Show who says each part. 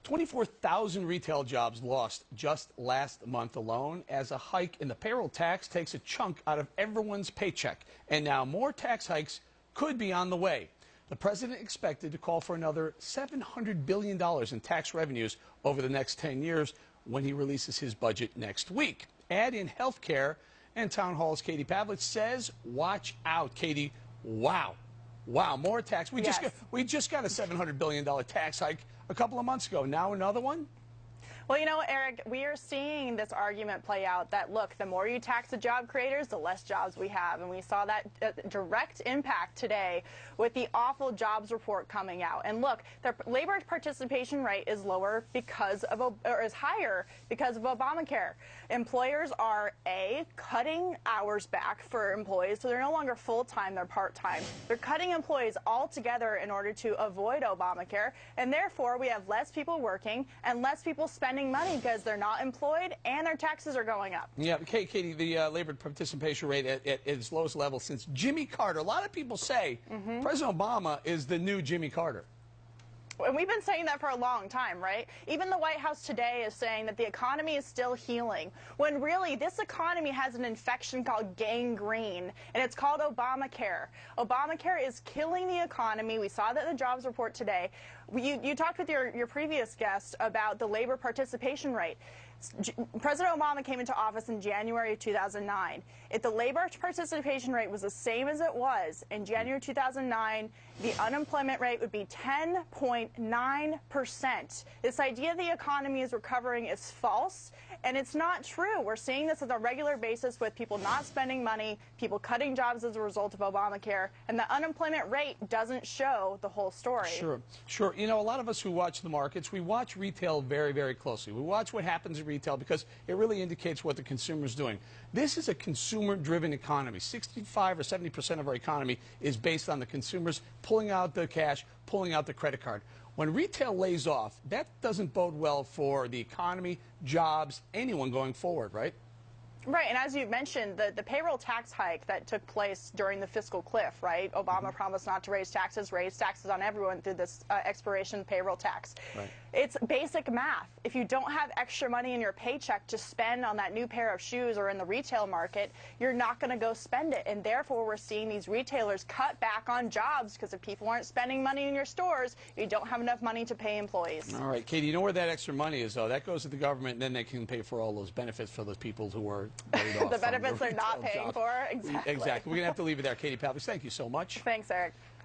Speaker 1: 24,000 retail jobs lost just last month alone as a hike in the payroll tax takes a chunk out of everyone's paycheck. And now more tax hikes could be on the way. The president expected to call for another $700 billion in tax revenues over the next 10 years when he releases his budget next week. Add in health care, and Town Hall's Katie Pavlich says, watch out, Katie. Wow. Wow, more tax. We just got a $700 billion tax hike a couple of months ago. Now another one?
Speaker 2: Well, you know, Eric, we are seeing this argument play out that, look, the more you tax the job creators, the less jobs we have. And we saw that direct impact today with the awful jobs report coming out. And look, the labor participation rate is lower because of, or is higher because of Obamacare. Employers are, A, cutting hours back for employees, so they're no longer full-time, they're part-time. They're cutting employees altogether in order to avoid Obamacare, and therefore we have less people working and less people spending money because they're not employed and their taxes are going up. Yeah,
Speaker 1: Katie, the labor participation rate at its lowest level since Jimmy Carter. A lot of people say President Obama is the new Jimmy Carter.
Speaker 2: And we've been saying that for a long time, right? Even the White House today is saying that the economy is still healing, when really this economy has an infection called gangrene, and it's called Obamacare. Obamacare is killing the economy. We saw that in the jobs report today. You talked with your previous guest about the labor participation rate. President Obama came into office in January of 2009. If the labor participation rate was the same as it was in January 2009, the unemployment rate would be 10.9%. This idea the economy is recovering is false, and it's not true. We're seeing this on a regular basis with people not spending money, people cutting jobs as a result of Obamacare, and the unemployment rate doesn't show the whole story.
Speaker 1: Sure, sure. You know, a lot of us who watch the markets, we watch retail very, very closely. We watch what happens in retail because it really indicates what the consumer is doing. This is a consumer-driven economy. 65 or 70% of our economy is based on the consumers pulling out the cash, pulling out the credit card. When retail lays off, that doesn't bode well for the economy, jobs, anyone going forward, right?
Speaker 2: Right, and as you mentioned, the payroll tax hike that took place during the fiscal cliff, right? Obama promised not to raise taxes on everyone through this expiration payroll tax.
Speaker 1: Right.
Speaker 2: It's basic math. If you don't have extra money in your paycheck to spend on that new pair of shoes or in the retail market, you're not going to go spend it. And therefore, we're seeing these retailers cut back on jobs because if people aren't spending money in your stores, you don't have enough money to pay employees.
Speaker 1: All right, Katie, you know where that extra money is, though? That goes to the government, and then they can pay for all those benefits for those people who are laid off.
Speaker 2: The benefits they're not paying for. Exactly.
Speaker 1: Exactly. We're going to have to leave it there. Katie Pavlich, thank you so much.
Speaker 2: Thanks, Eric.